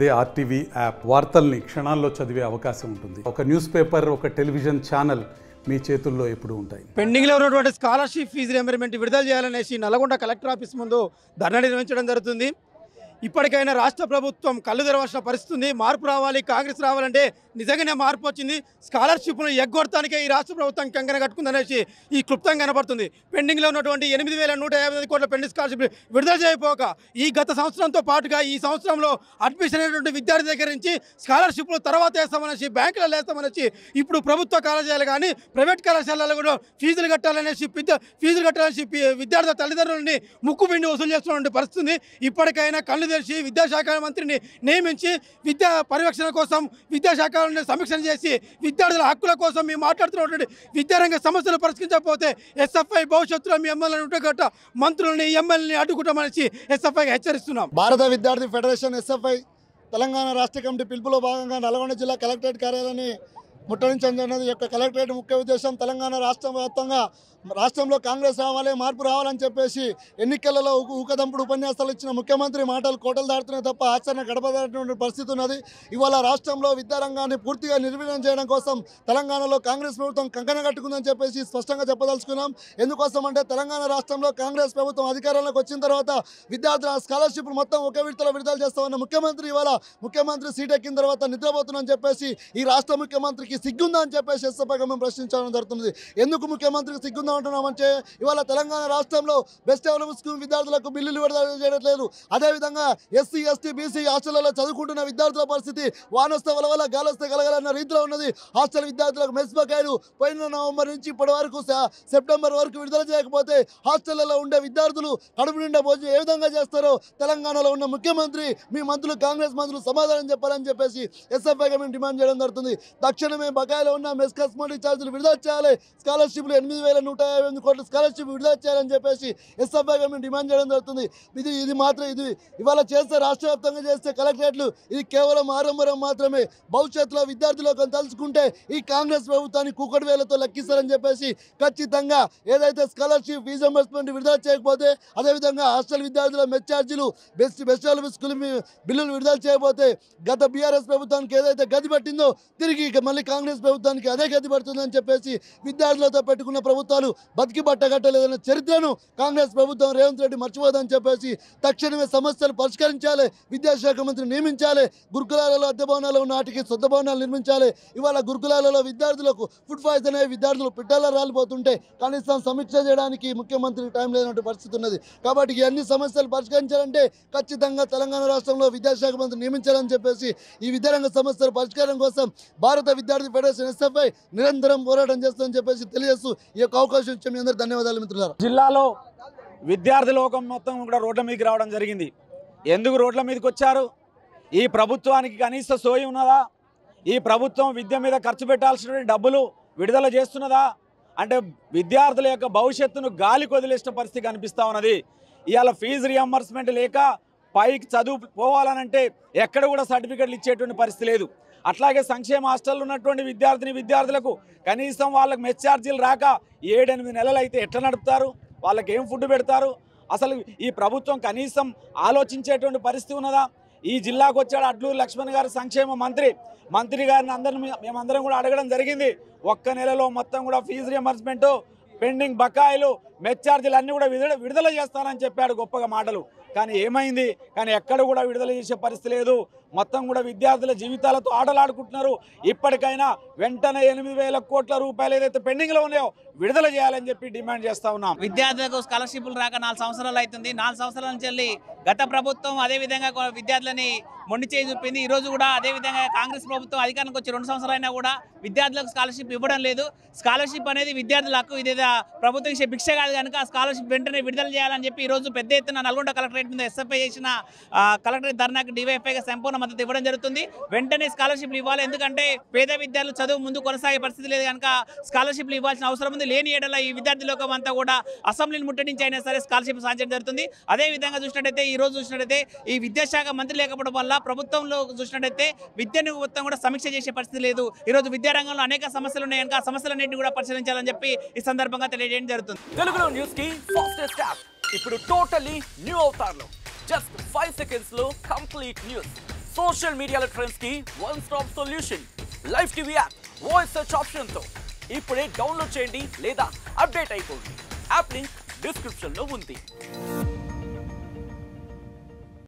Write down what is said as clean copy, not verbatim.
అదే RTV app వార్తల్ని క్షణాల్లో చదివే అవకాశం ఉంటుంది. ఒక న్యూస్ పేపర్, ఒక టెలివిజన్ ఛానల్ మీ చేతుల్లో ఎప్పుడూ ఉంటాయి. పెండింగ్లో ఉన్నటువంటి స్కాలర్షిప్ ఫీజు రియంబర్స్మెంట్ విడుదల చేయాలనేసి నల్గొండ కలెక్టర్ ఆఫీస్ ముందు ధర్నా నిర్వహించడం జరుగుతుంది. ఇప్పటికైనా రాష్ట్ర ప్రభుత్వం కళ్ళు తెరవాల్సిన పరిస్థితి ఉంది. మార్పు రావాలి, కాంగ్రెస్ రావాలంటే నిజంగానే మార్పు వచ్చింది. స్కాలర్షిప్ను ఎగ్గొడటానికే ఈ రాష్ట్ర ప్రభుత్వం కంకణ కట్టుకుందనేసి ఈ క్లుప్తం కనబడుతుంది. పెండింగ్లో ఉన్నటువంటి 8,159 కోట్ల పెండింగ్ స్కాలర్షిప్ విడుదల చేయకపోక ఈ గత సంవత్సరంతో పాటుగా ఈ సంవత్సరంలో అడ్మిషన్ అయినటువంటి విద్యార్థి దగ్గర నుంచి స్కాలర్షిప్లు తర్వాత వేస్తామనేసి బ్యాంకులలో వేస్తామనేసి ఇప్పుడు ప్రభుత్వ కళాశాలలు కానీ ప్రైవేట్ కళాశాలలో కూడా ఫీజులు కట్టాలనేసి విద్యార్థుల తల్లిదండ్రులని ముక్కు పిండి వసూలు చేస్తున్నటువంటి పరిస్థితి. ఇప్పటికైనా కళ్ళు తెరిచి విద్యాశాఖ మంత్రిని నియమించి విద్యా పరిరక్షణ కోసం విద్యాశాఖ సమీక్ష చేసి విద్యార్థుల హక్కుల కోసం మేము మాట్లాడుతున్నటువంటి విద్యారంగ సమస్యలు పరిష్కరించకపోతే ఎస్ఎఫ్ఐ భవిష్యత్తులో మీ ఎమ్మెల్యేలను ఉంటగట్ట మంత్రులని ఎమ్మెల్యేని అడ్డుకుంటామనేసి ఎస్ఎఫ్ఐకి హెచ్చరిస్తున్నాం. భారత విద్యార్థి ఫెడరేషన్ ఎస్ఎఫ్ఐ తెలంగాణ రాష్ట్ర కమిటీ పిలుపులో భాగంగా నల్గొండ జిల్లా కలెక్టరేట్ కార్యాలయాన్ని ముట్టడించనున్నది. యొక్క కలెక్టరేట్ ముఖ్య ఉద్దేశం తెలంగాణ రాష్ట్ర వ్యాప్తంగా రాష్ట్రంలో కాంగ్రెస్ రావాలి, మార్పు రావాలని చెప్పేసి ఎన్నికలలో ఊకదంపుడు ఉపన్యాసాలు ఇచ్చిన ముఖ్యమంత్రి మాటలు కోటలు దాటుతున్నాయి తప్ప ఆచరణ గడపదాటిన పరిస్థితి ఉన్నది. ఇవాళ రాష్ట్రంలో విద్యారంగాన్ని పూర్తిగా నిర్వీర్యం చేయడం కోసం తెలంగాణలో కాంగ్రెస్ ప్రభుత్వం కంకణ కట్టుకుందని చెప్పేసి స్పష్టంగా చెప్పదలుచుకున్నాం. ఎందుకోసం అంటే తెలంగాణ రాష్ట్రంలో కాంగ్రెస్ ప్రభుత్వం అధికారంలోకి వచ్చిన తర్వాత విద్యార్థుల స్కాలర్షిప్లు మొత్తం ఒకే విడతలో విడుదల చేస్తామన్న ముఖ్యమంత్రి ఇవాళ ముఖ్యమంత్రి సీట్ ఎక్కిన తర్వాత నిద్రపోతుందని చెప్పేసి ఈ రాష్ట్ర ముఖ్యమంత్రికి సిగ్గుందా అని చెప్పేసి ఎస్ఎఫ్ఐగా మేము ప్రశ్నించడం జరుగుతుంది. ఎందుకు ముఖ్యమంత్రికి సిగ్గుందా అంటున్నామంటే ఇవాళ తెలంగాణ రాష్ట్రంలో బెస్ట్ అవైలబుల్ స్కూల్ విద్యార్థులకు బిల్లులు విడుదల చేయట్లేదు. అదేవిధంగా ఎస్సీ, ఎస్టీ, బీసీ హాస్టళ్లలో చదువుకుంటున్న విద్యార్థుల పరిస్థితి వానొస్తే వలవల గాలొస్తే కలగలన్న రీతిలో ఉన్నది. హాస్టల్ విద్యార్థులకు మెస్ బకాయిలు పోయిన నవంబర్ నుంచి ఇప్పటి వరకు సెప్టెంబర్ వరకు విడుదల చేయకపోతే హాస్టళ్లలో ఉండే విద్యార్థులు కడుపు నిండా భోజనం ఏ విధంగా చేస్తారో తెలంగాణలో ఉన్న ముఖ్యమంత్రి, మీ మంత్రులు, కాంగ్రెస్ మంత్రులు సమాధానం చెప్పాలని చెప్పేసి ఎస్ఎఫ్ఐగా మేము డిమాండ్ చేయడం జరుగుతుంది. తక్షణమే బకాయిలో ఉన్న మెస్ కస్టమరీ ఛార్జీలు విడుదల చేయాలి. స్కాలర్షిప్లు 8,158 కోట్ల స్కాలర్షిప్ విడుదల చేయాలని చెప్పేసి ఎస్ఎఫ్ఐగా మేము డిమాండ్ చేయడం జరుగుతుంది. ఇది మాత్రం ఇవాళ చేస్తే రాష్ట్ర వ్యాప్తంగా చేస్తే కలెక్టరేట్లు ఇది కేవలం ఆరంభం మాత్రమే. భవిష్యత్తులో విద్యార్థులకు తలుచుకుంటే ఈ కాంగ్రెస్ ప్రభుత్వాన్ని కూకటి వేలతో లెక్కిస్తారని చెప్పేసి ఖచ్చితంగా ఏదైతే స్కాలర్షిప్ ఫీజు రింబర్స్మెంట్ విడుదల చేయకపోతే, అదేవిధంగా హాస్టల్ విద్యార్థుల మెస్ ఛార్జీలు బెస్ట్ స్కూల్ బిల్లులు విడుదల చేయకపోతే గత బీఆర్ఎస్ ప్రభుత్వానికి ఏదైతే గది పట్టిందో తిరిగి మళ్ళీ కాంగ్రెస్ ప్రభుత్వానికి అదే గది పడుతుందని చెప్పేసి విద్యార్థులతో పెట్టుకున్న ప్రభుత్వాలు బతికి బట్టగట్టలేదన్న చరిత్రను కాంగ్రెస్ ప్రభుత్వం రేవంత్ రెడ్డి మర్చిపోదని చెప్పేసి తక్షణమే సమస్యలు పరిష్కరించాలి. విద్యాశాఖ మంత్రి నియమించాలి. గురుకులాలలో అద్దె భవనాలు ఉన్న వాటికి సొంత భవనాలు నిర్మించాలి. ఇవాళ గురుకులాలలో విద్యార్థులకు ఫుడ్ పాయిజన్ అయ్యే విద్యార్థులు పిట్టల్లో రాలిపోతుంటే కనీసం సమీక్ష చేయడానికి ముఖ్యమంత్రికి టైం లేనటువంటి పరిస్థితి ఉన్నది. కాబట్టి ఈ అన్ని సమస్యలు పరిష్కరించాలంటే ఖచ్చితంగా తెలంగాణ రాష్ట్రంలో విద్యాశాఖ మంత్రి నియమించాలని చెప్పేసి ఈ విద్యారంగ సమస్యల పరిష్కారం కోసం భారత విద్యార్థి ఫెడరేషన్ ఎస్ఎఫ్ఐ నిరంతరం పోరాటం చేస్తుందని చెప్పేసి తెలియజేస్తూ ఈ యొక్క అవకాశం ఇచ్చే మీ అందరూ ధన్యవాదాలు మిత్రులారా. జిల్లాలో విద్యార్థి లోకం మొత్తం కూడా రోడ్ల మీదకి రావడం జరిగింది. ఎందుకు రోడ్ల మీదకి వచ్చారు? ఈ ప్రభుత్వానికి కనీస సోయి ఉన్నదా? ఈ ప్రభుత్వం విద్య మీద ఖర్చు పెట్టాల్సిన డబ్బులు విడుదల చేస్తున్నదా? అంటే విద్యార్థుల యొక్క భవిష్యత్తును గాలికి వదిలేసిన పరిస్థితి కనిపిస్తూ ఉన్నది. ఇవాళ ఫీజు రియంబర్స్మెంట్ లేక పైకి చదువు పోవాలనంటే ఎక్కడ కూడా సర్టిఫికెట్లు ఇచ్చేటువంటి పరిస్థితి లేదు. అట్లాగే సంక్షేమ హాస్టల్లో ఉన్నటువంటి విద్యార్థులకు కనీసం వాళ్ళకి మెస్ ఛార్జీలు రాక 7-8 నెలలు అయితే ఎట్లా నడుపుతారు? వాళ్ళకి ఏం ఫుడ్ పెడతారు? అసలు ఈ ప్రభుత్వం కనీసం ఆలోచించేటువంటి పరిస్థితి ఉన్నదా? ఈ జిల్లాకు వచ్చాడు అడ్లూరు లక్ష్మణ్ గారు సంక్షేమ మంత్రి గారిని మేమందరం కూడా అడగడం జరిగింది. ఒక్క నెలలో మొత్తం కూడా ఫీజు రియంబర్స్మెంట్, పెండింగ్ బకాయిలు, మెస్ ఛార్జీలు అన్నీ కూడా విడుదల చేస్తానని చెప్పాడు గొప్పగా మాటలు. కానీ ఏమైంది? కానీ ఎక్కడ కూడా విడుదల చేసే పరిస్థితి లేదు. మొత్తం కూడా విద్యార్థుల జీవితాలతో ఆటలాడుకుంటున్నారు. ఇప్పటికైనా వెంటనే 8,000 కోట్ల రూపాయలు ఏదైతే పెండింగ్లో ఉన్నాయో విడుదల చేయాలని చెప్పి డిమాండ్ చేస్తా ఉన్నాం. విద్యార్థులకు స్కాలర్షిప్లు రాక 4 సంవత్సరాలు అవుతుంది. 4 సంవత్సరాల నుంచి గత ప్రభుత్వం అదేవిధంగా విద్యార్థులని మొండి చేయి చూపింది. ఈరోజు కూడా అదేవిధంగా కాంగ్రెస్ ప్రభుత్వం అధికారానికి వచ్చి 2 సంవత్సరాలు అయినా కూడా విద్యార్థులకు స్కాలర్షిప్ ఇవ్వడం లేదు. స్కాలర్షిప్ అనేది విద్యార్థుల హక్కు. ఇది ప్రభుత్వం ఇచ్చే భిక్ష కాదు కనుక స్కాలర్షిప్ వెంటనే విడుదల చేయాలని చెప్పి ఈరోజు పెద్ద ఎత్తున నల్గొండ కలెక్టరేట్ మీద ఎస్ఎఫ్ఐ చేసిన కలెక్టరేట్ ధర్నాకు డివైఎఫ్ఐగా సంపూర్ణ మద్దతు ఇవ్వడం జరుగుతుంది. వెంటనే స్కాలర్షిప్లు ఇవ్వాలి. ఎందుకంటే పేద విద్యార్థులు చదువు ముందు కొనసాగే పరిస్థితి లేదు కనుక స్కాలర్షిప్లు ఇవ్వాల్సిన అవసరం ఉంది. లేని ఏడల ఈ విద్యార్థి లోకం అంతా కూడా అసెంబ్లీని ముట్టడించి అయినా సరే స్కాలర్షిప్ సాధించడం జరుగుతుంది. అదేవిధంగా చూసినట్టయితే ఈ రోజు చూసినట్టయితే ఈ విద్యాశాఖ మంత్రి లేకపోవడం వల్ల ప్రభుత్వంలో చూసినట్టయితే విద్యను మొత్తం కూడా సమీక్ష చేసే పరిస్థితి లేదు. ఈరోజు విద్యారంగంలో అనేక సమస్యలు ఉన్నాయి కనుక ఆ సమస్యలన్నింటినీ కూడా పరిశీలించాలని చెప్పి ఈ సందర్భంగా తెలియజేయడం జరుగుతుంది. తెలుగులో న్యూస్ కి ఫాస్టెస్ట్ యాప్ ఇప్పుడు టోటల్లీ న్యూ అవతార్లో జస్ట్ 5 సెకండ్స్ లో కంప్లీట్ న్యూస్. సోషల్ మీడియాలో ట్రెండ్స్ కి one stop solution live TV app voice search option తో ఇప్పుడే డౌన్లోడ్ చేయండి లేదా అప్డేట్ అయిపోండి. యాప్ లింక్ డిస్క్రిప్షన్ లో ఉంది.